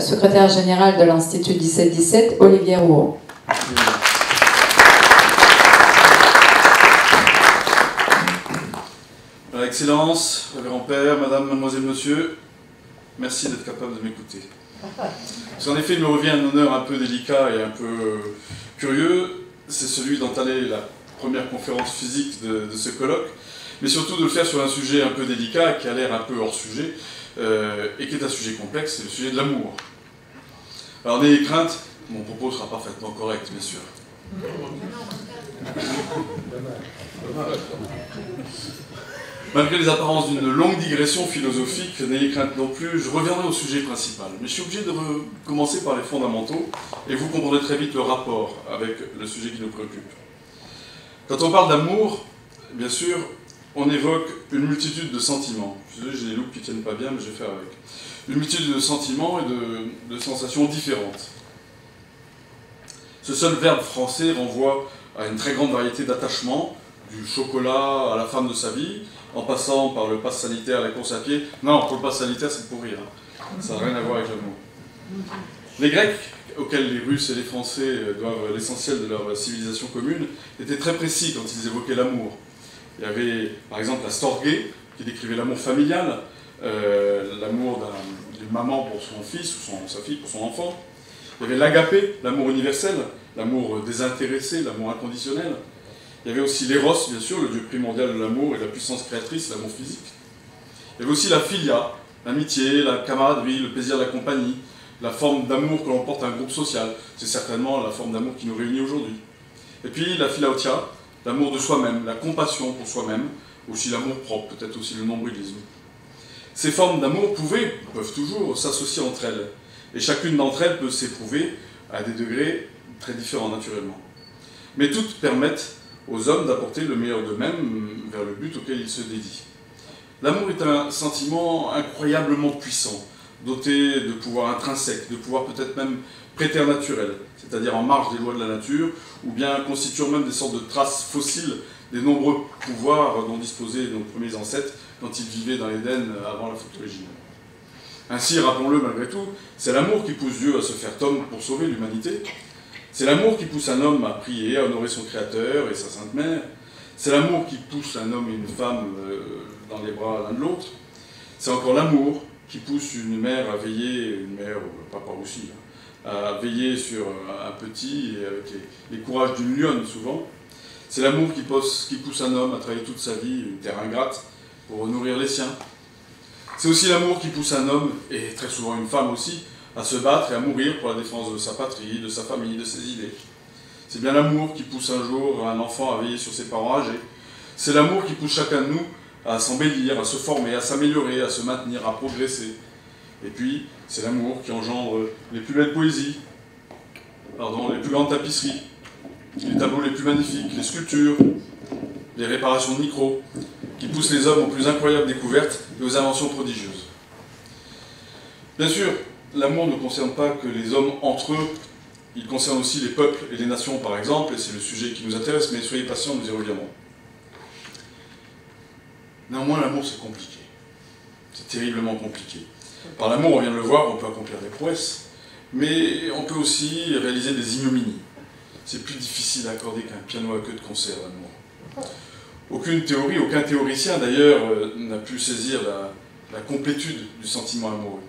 secrétaire général de l'Institut 1717, Olivier Rouault. Excellence, grand-père, madame, mademoiselle, monsieur, merci d'être capable de m'écouter. Parce qu'en effet, il me revient un honneur un peu délicat et un peu curieux, c'est celui d'entamer la première conférence physique de ce colloque, mais surtout de le faire sur un sujet un peu délicat, qui a l'air un peu hors sujet, et qui est un sujet complexe, c'est le sujet de l'amour. Alors n'ayez crainte, mon propos sera parfaitement correct, bien sûr. Malgré les apparences d'une longue digression philosophique, n'ayez crainte non plus, je reviendrai au sujet principal. Mais je suis obligé de commencer par les fondamentaux, et vous comprendrez très vite le rapport avec le sujet qui nous préoccupe. Quand on parle d'amour, bien sûr, on évoque une multitude de sentiments. Je suis désolé, j'ai des loups qui ne tiennent pas bien, mais je vais faire avec. Une multitude de sentiments et de sensations différentes. Ce seul verbe français renvoie à une très grande variété d'attachements, du chocolat à la femme de sa vie, en passant par le pass sanitaire, la course à pied. Non, pour le pass sanitaire, c'est pour rire. Ça n'a rien à voir avec l'amour. Les Grecs, auxquels les Russes et les Français doivent l'essentiel de leur civilisation commune, étaient très précis quand ils évoquaient l'amour. Il y avait, par exemple, la storgé, qui décrivait l'amour familial, l'amour d'une maman pour son fils ou sa fille pour son enfant. Il y avait l'agapé, l'amour universel, l'amour désintéressé, l'amour inconditionnel. Il y avait aussi l'éros, bien sûr, le dieu primordial de l'amour et de la puissance créatrice, l'amour physique. Il y avait aussi la philia, l'amitié, la camaraderie, le plaisir de la compagnie, la forme d'amour que l'on porte à un groupe social. C'est certainement la forme d'amour qui nous réunit aujourd'hui. Et puis la philautia, l'amour de soi-même, la compassion pour soi-même, aussi l'amour propre, peut-être aussi le nombrilisme. Ces formes d'amour peuvent toujours s'associer entre elles. Et chacune d'entre elles peut s'éprouver à des degrés très différents naturellement. Mais toutes permettent aux hommes d'apporter le meilleur d'eux-mêmes vers le but auquel ils se dédient. L'amour est un sentiment incroyablement puissant, doté de pouvoirs intrinsèques, de pouvoirs peut-être même préternaturels, c'est-à-dire en marge des lois de la nature, ou bien constituant même des sortes de traces fossiles des nombreux pouvoirs dont disposaient nos premiers ancêtres quand ils vivaient dans l'Éden avant la faute originelle. Ainsi, rappelons-le malgré tout, c'est l'amour qui pousse Dieu à se faire homme pour sauver l'humanité. C'est l'amour qui pousse un homme à prier, à honorer son Créateur et sa Sainte Mère. C'est l'amour qui pousse un homme et une femme dans les bras l'un de l'autre. C'est encore l'amour qui pousse une mère à veiller, une mère, papa aussi, à veiller sur un petit, et avec les courages d'une lionne souvent. C'est l'amour qui pousse un homme à travailler toute sa vie, une terre ingrate, pour nourrir les siens. C'est aussi l'amour qui pousse un homme, et très souvent une femme aussi, à se battre et à mourir pour la défense de sa patrie, de sa famille, de ses idées. C'est bien l'amour qui pousse un jour un enfant à veiller sur ses parents âgés. C'est l'amour qui pousse chacun de nous à s'embellir, à se former, à s'améliorer, à se maintenir, à progresser. Et puis, c'est l'amour qui engendre les plus belles poésies, les plus grandes tapisseries, les tableaux les plus magnifiques, les sculptures, les réparations de micros, qui poussent les hommes aux plus incroyables découvertes et aux inventions prodigieuses. Bien sûr, l'amour ne concerne pas que les hommes entre eux, il concerne aussi les peuples et les nations par exemple, et c'est le sujet qui nous intéresse, mais soyez patients, nous y reviendrons. Néanmoins, l'amour c'est compliqué, c'est terriblement compliqué. Par l'amour, on vient de le voir, on peut accomplir des prouesses, mais on peut aussi réaliser des ignominies. C'est plus difficile à accorder qu'un piano à queue de concert, l'amour. Aucune théorie, aucun théoricien d'ailleurs n'a pu saisir la complétude du sentiment amoureux.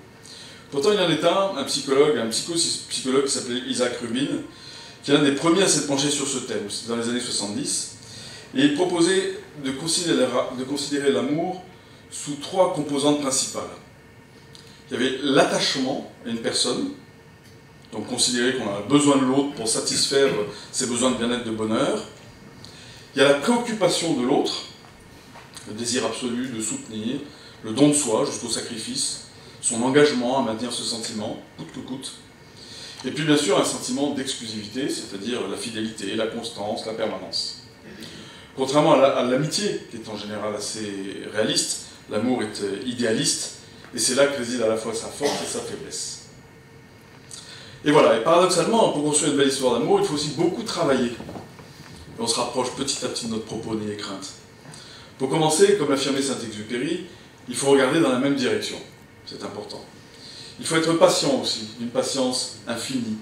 Pourtant, il y en est un psychologue, un psychopsychologue qui s'appelait Isaac Rubin, qui est l'un des premiers à s'être penché sur ce thème, c'était dans les années 70, et il proposait de considérer l'amour sous trois composantes principales. Il y avait l'attachement à une personne, donc considérer qu'on a besoin de l'autre pour satisfaire ses besoins de bien-être, de bonheur. Il y a la préoccupation de l'autre, le désir absolu de soutenir, le don de soi jusqu'au sacrifice, son engagement à maintenir ce sentiment, coûte que coûte. Et puis bien sûr un sentiment d'exclusivité, c'est-à-dire la fidélité, la constance, la permanence. Contrairement à l'amitié, qui est en général assez réaliste, l'amour est idéaliste, et c'est là que réside à la fois sa force et sa faiblesse. Et voilà, et paradoxalement, pour construire une belle histoire d'amour, il faut aussi beaucoup travailler. Et on se rapproche petit à petit de notre propos, n'ayez crainte. Pour commencer, comme l'affirmait Saint-Exupéry, il faut regarder dans la même direction. C'est important. Il faut être patient aussi, d'une patience infinie.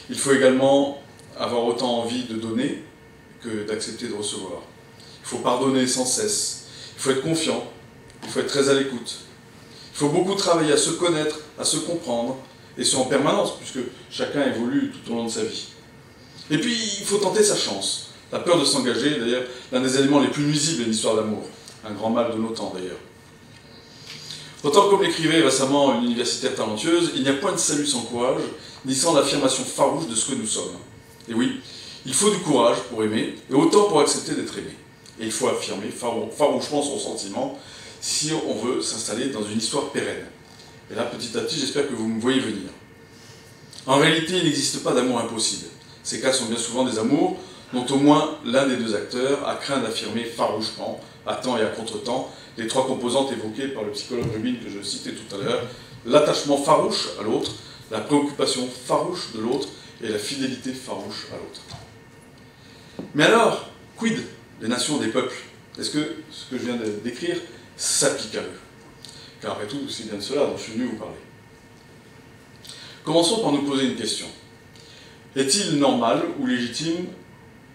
Il faut également avoir autant envie de donner que d'accepter de recevoir. Il faut pardonner sans cesse. Il faut être confiant. Il faut être très à l'écoute. Il faut beaucoup travailler à se connaître, à se comprendre, et ce en permanence, puisque chacun évolue tout au long de sa vie. Et puis, il faut tenter sa chance. La peur de s'engager, d'ailleurs, l'un des éléments les plus nuisibles de l'histoire d'amour. Un grand mal de nos temps, d'ailleurs. Pourtant, comme l'écrivait récemment une universitaire talentueuse, il n'y a point de salut sans courage, ni sans l'affirmation farouche de ce que nous sommes. Et oui, il faut du courage pour aimer, et autant pour accepter d'être aimé. Et il faut affirmer farouchement son sentiment si on veut s'installer dans une histoire pérenne. Et là, petit à petit, j'espère que vous me voyez venir. En réalité, il n'existe pas d'amour impossible. Ces cas sont bien souvent des amours dont au moins l'un des deux acteurs a craint d'affirmer farouchement, à temps et à contre-temps, les trois composantes évoquées par le psychologue Rubin que je citais tout à l'heure, l'attachement farouche à l'autre, la préoccupation farouche de l'autre et la fidélité farouche à l'autre. Mais alors, quid des nations, des peuples? Est-ce que ce que je viens de décrire s'applique à eux? Car après tout, c'est bien de cela dont je suis venu vous parler. Commençons par nous poser une question. Est-il normal ou légitime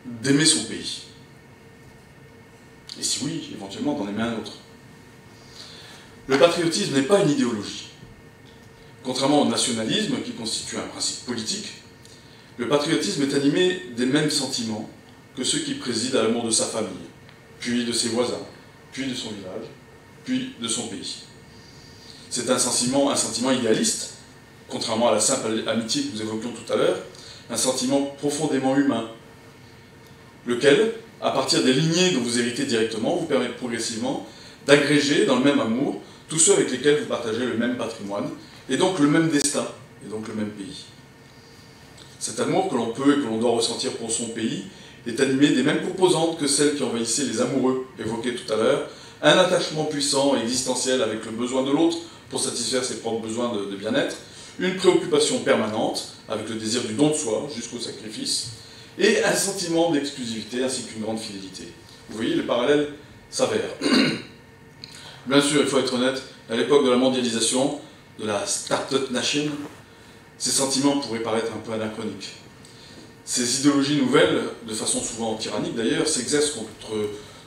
d'aimer son pays? Et si oui, éventuellement d'en aimer un autre. Le patriotisme n'est pas une idéologie. Contrairement au nationalisme, qui constitue un principe politique, le patriotisme est animé des mêmes sentiments que ceux qui président à l'amour de sa famille, puis de ses voisins, puis de son village, puis de son pays. C'est un sentiment idéaliste, contrairement à la simple amitié que nous évoquions tout à l'heure, un sentiment profondément humain, lequel, à partir des lignées dont vous héritez directement, vous permet progressivement d'agréger dans le même amour tous ceux avec lesquels vous partagez le même patrimoine, et donc le même destin, et donc le même pays. Cet amour que l'on peut et que l'on doit ressentir pour son pays est animé des mêmes composantes que celles qui envahissaient les amoureux évoqués tout à l'heure, un attachement puissant et existentiel avec le besoin de l'autre pour satisfaire ses propres besoins de bien-être, une préoccupation permanente avec le désir du don de soi jusqu'au sacrifice, et un sentiment d'exclusivité ainsi qu'une grande fidélité. Vous voyez, le parallèle s'avère. Bien sûr, il faut être honnête, à l'époque de la mondialisation, de la Start-up Nation, ces sentiments pourraient paraître un peu anachroniques. Ces idéologies nouvelles, de façon souvent tyrannique d'ailleurs, s'exercent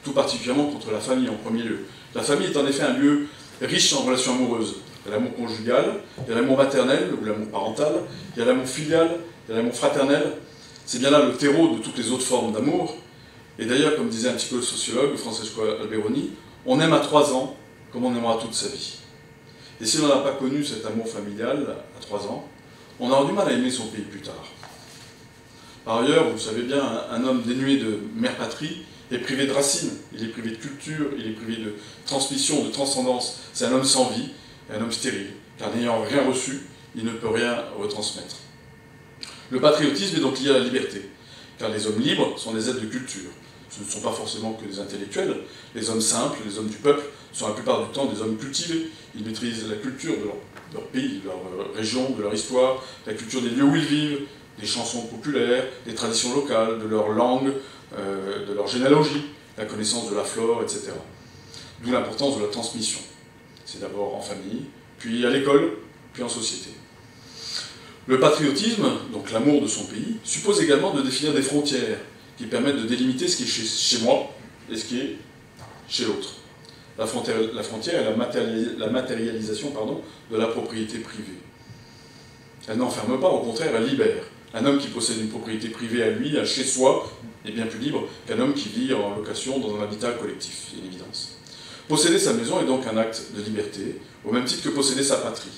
tout particulièrement contre la famille en premier lieu. La famille est en effet un lieu riche en relations amoureuses. Il y a l'amour conjugal, il y a l'amour maternel ou l'amour parental, il y a l'amour filial, il y a l'amour fraternel. C'est bien là le terreau de toutes les autres formes d'amour. Et d'ailleurs, comme disait un psychosociologue, Francesco Alberoni, on aime à 3 ans comme on aimera toute sa vie. Et si l'on n'a pas connu cet amour familial à 3 ans, on aura du mal à aimer son pays plus tard. Par ailleurs, vous le savez bien, un homme dénué de mère-patrie est privé de racines, il est privé de culture, il est privé de transmission, de transcendance. C'est un homme sans vie et un homme stérile, car n'ayant rien reçu, il ne peut rien retransmettre. Le patriotisme est donc lié à la liberté, car les hommes libres sont des êtres de culture. Ce ne sont pas forcément que des intellectuels. Les hommes simples, les hommes du peuple, sont la plupart du temps des hommes cultivés. Ils maîtrisent la culture de leur pays, de leur région, de leur histoire, la culture des lieux où ils vivent, des chansons populaires, des traditions locales, de leur langue, de leur généalogie, la connaissance de la flore, etc. D'où l'importance de la transmission. C'est d'abord en famille, puis à l'école, puis en société. Le patriotisme, donc l'amour de son pays, suppose également de définir des frontières qui permettent de délimiter ce qui est chez moi et ce qui est chez l'autre. La frontière est la matérialisation de la propriété privée. Elle n'enferme pas, au contraire, elle libère. Un homme qui possède une propriété privée à lui, un chez-soi, est bien plus libre qu'un homme qui vit en location dans un habitat collectif, c'est une évidence. Posséder sa maison est donc un acte de liberté, au même titre que posséder sa patrie.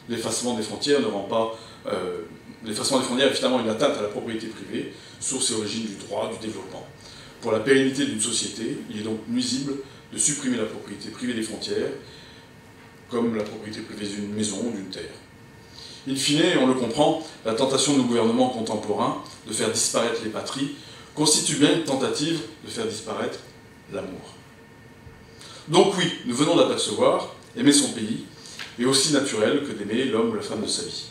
L'effacement des frontières ne rend pas... l'effacement des frontières est finalement une atteinte à la propriété privée, source et origine du droit, du développement. Pour la pérennité d'une société, il est donc nuisible de supprimer la propriété privée des frontières, comme la propriété privée d'une maison ou d'une terre. In fine, on le comprend, la tentation de nos gouvernements contemporains de faire disparaître les patries constitue bien une tentative de faire disparaître l'amour. Donc oui, nous venons d'apercevoir, aimer son pays est aussi naturel que d'aimer l'homme ou la femme de sa vie.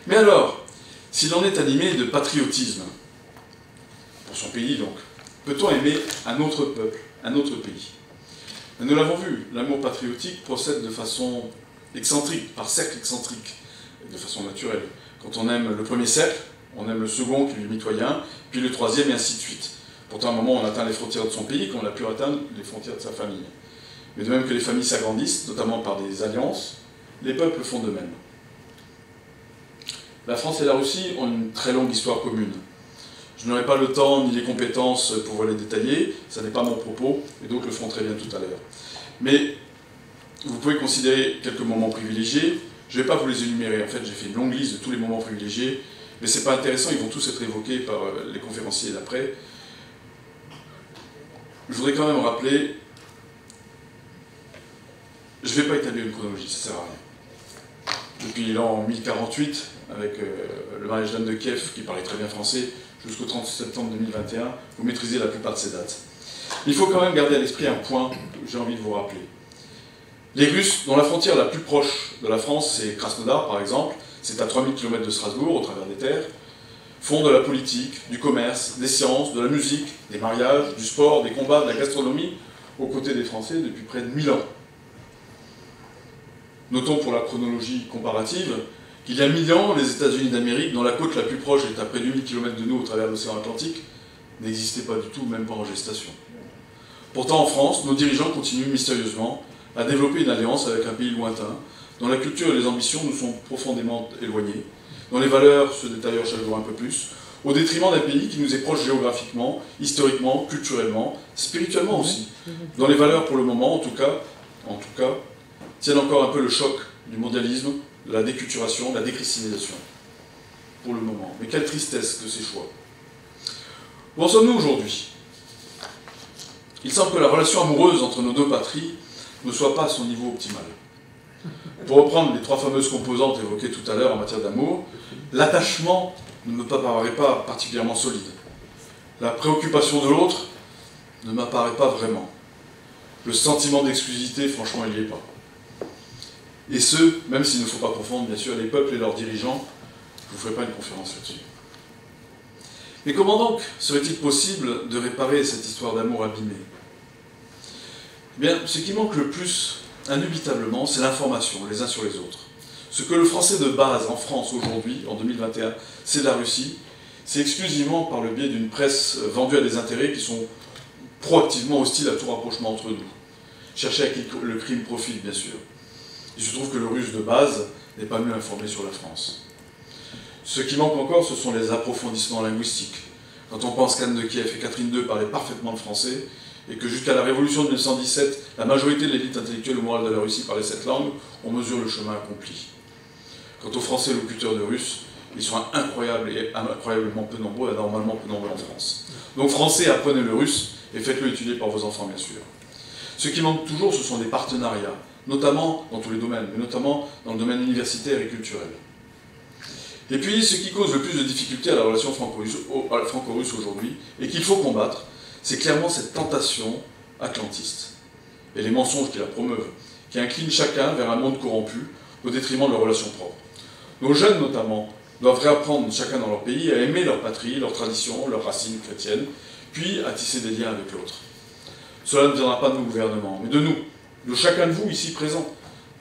Mais alors, si l'on est animé de patriotisme, pour son pays donc, peut-on aimer un autre peuple, un autre pays? Nous l'avons vu, l'amour patriotique procède de façon excentriques, par cercles excentriques, de façon naturelle. Quand on aime le premier cercle, on aime le second qui est mitoyen, puis le troisième et ainsi de suite. Pourtant, à un moment, on atteint les frontières de son pays, qu'on a pu atteindre les frontières de sa famille. Mais de même que les familles s'agrandissent, notamment par des alliances, les peuples font de même. La France et la Russie ont une très longue histoire commune. Je n'aurai pas le temps ni les compétences pour les détailler, ça n'est pas mon propos, et donc le feront très bien tout à l'heure. Mais vous pouvez considérer quelques moments privilégiés. Je ne vais pas vous les énumérer, en fait j'ai fait une longue liste de tous les moments privilégiés, mais ce n'est pas intéressant, ils vont tous être évoqués par les conférenciers d'après. Je voudrais quand même rappeler, je ne vais pas établir une chronologie, ça ne sert à rien. Depuis l'an 1048, avec le mariage d'Anne de Kiev, qui parlait très bien français, jusqu'au 30 septembre 2021, vous maîtrisez la plupart de ces dates. Il faut quand même garder à l'esprit un point que j'ai envie de vous rappeler. Les Russes, dont la frontière la plus proche de la France, c'est Krasnodar par exemple, c'est à 3000 km de Strasbourg, au travers des terres, font de la politique, du commerce, des sciences, de la musique, des mariages, du sport, des combats, de la gastronomie, aux côtés des Français depuis près de 1000 ans. Notons pour la chronologie comparative qu'il y a 1000 ans, les États-Unis d'Amérique, dont la côte la plus proche est à près de 8000 km de nous au travers de l'océan Atlantique, n'existaient pas du tout, même pas en gestation. Pourtant, en France, nos dirigeants continuent mystérieusement à développer une alliance avec un pays lointain, dont la culture et les ambitions nous sont profondément éloignées, dont les valeurs se détériorent chaque jour un peu plus, au détriment d'un pays qui nous est proche géographiquement, historiquement, culturellement, spirituellement aussi, dont les valeurs, pour le moment, en tout cas, tiennent encore un peu le choc du mondialisme, de la déculturation, de la déchristianisation. Pour le moment. Mais quelle tristesse que ces choix. Où en sommes-nous aujourd'hui? Il semble que la relation amoureuse entre nos deux patries ne soit pas à son niveau optimal. Pour reprendre les trois fameuses composantes évoquées tout à l'heure en matière d'amour, l'attachement ne me paraît pas particulièrement solide. La préoccupation de l'autre ne m'apparaît pas vraiment. Le sentiment d'exclusivité, franchement, il n'y est pas. Et ce, même s'il ne faut pas confondre, bien sûr, les peuples et leurs dirigeants, je ne vous ferai pas une conférence là-dessus. Mais comment donc serait-il possible de réparer cette histoire d'amour abîmée? Eh bien, ce qui manque le plus, indubitablement, c'est l'information, les uns sur les autres. Ce que le français de base en France aujourd'hui, en 2021, c'est de la Russie, c'est exclusivement par le biais d'une presse vendue à des intérêts qui sont proactivement hostiles à tout rapprochement entre nous. Chercher à qui le crime profite, bien sûr. Il se trouve que le russe de base n'est pas mieux informé sur la France. Ce qui manque encore, ce sont les approfondissements linguistiques. Quand on pense qu'Anne de Kiev et Catherine II parlaient parfaitement le français, et que jusqu'à la Révolution de 1917, la majorité de l'élite intellectuelle ou morale de la Russie parlait cette langue, on mesure le chemin accompli. Quant aux Français locuteurs de russe, ils sont incroyablement peu nombreux, anormalement peu nombreux en France. Donc français, apprenez le russe, et faites-le étudier par vos enfants, bien sûr. Ce qui manque toujours, ce sont des partenariats, notamment dans tous les domaines, mais notamment dans le domaine universitaire et culturel. Et puis, ce qui cause le plus de difficultés à la relation franco-russe aujourd'hui, et qu'il faut combattre, c'est clairement cette tentation atlantiste, et les mensonges qui la promeuvent, qui inclinent chacun vers un monde corrompu, au détriment de leurs relations propres. Nos jeunes, notamment, doivent réapprendre chacun dans leur pays à aimer leur patrie, leurs traditions, leurs racines chrétiennes, puis à tisser des liens avec l'autre. Cela ne viendra pas de nos gouvernements, mais de nous, de chacun de vous ici présents,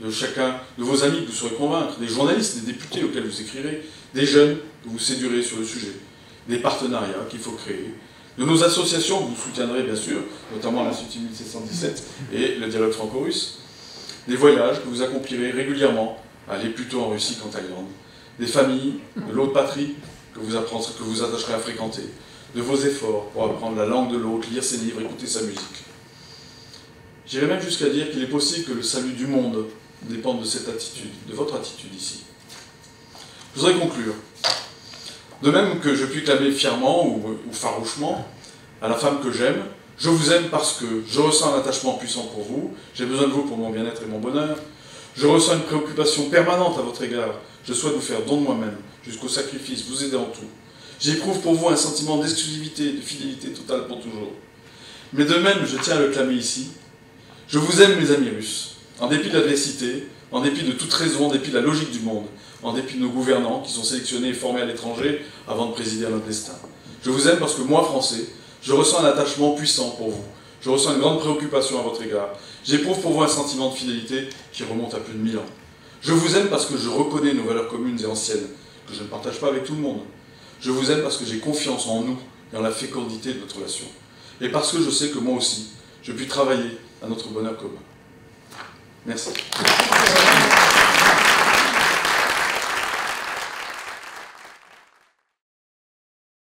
de chacun de vos amis que vous saurez convaincre, des journalistes, des députés auxquels vous écrirez, des jeunes que vous séduirez sur le sujet, des partenariats qu'il faut créer, de nos associations que vous soutiendrez bien sûr, notamment l'Institut 1717 et le dialogue franco-russe, des voyages que vous accomplirez régulièrement, allez plutôt en Russie qu'en Thaïlande, des familles de l'autre patrie que vous attacherez à fréquenter, de vos efforts pour apprendre la langue de l'autre, lire ses livres, écouter sa musique. J'irais même jusqu'à dire qu'il est possible que le salut du monde dépende de cette attitude, de votre attitude ici. Je voudrais conclure. De même que je puis clamer fièrement ou farouchement à la femme que j'aime, je vous aime parce que je ressens un attachement puissant pour vous, j'ai besoin de vous pour mon bien-être et mon bonheur, je ressens une préoccupation permanente à votre égard, je souhaite vous faire don de moi-même, jusqu'au sacrifice, vous aider en tout. J'éprouve pour vous un sentiment d'exclusivité, de fidélité totale pour toujours. Mais de même, je tiens à le clamer ici, je vous aime mes amis russes, en dépit de l'adversité, en dépit de toute raison, en dépit de la logique du monde, en dépit de nos gouvernants qui sont sélectionnés et formés à l'étranger avant de présider à notre destin. Je vous aime parce que moi, Français, je ressens un attachement puissant pour vous. Je ressens une grande préoccupation à votre égard. J'éprouve pour vous un sentiment de fidélité qui remonte à plus de 1000 ans. Je vous aime parce que je reconnais nos valeurs communes et anciennes, que je ne partage pas avec tout le monde. Je vous aime parce que j'ai confiance en nous et en la fécondité de notre relation. Et parce que je sais que moi aussi, je puis travailler à notre bonheur commun. Merci.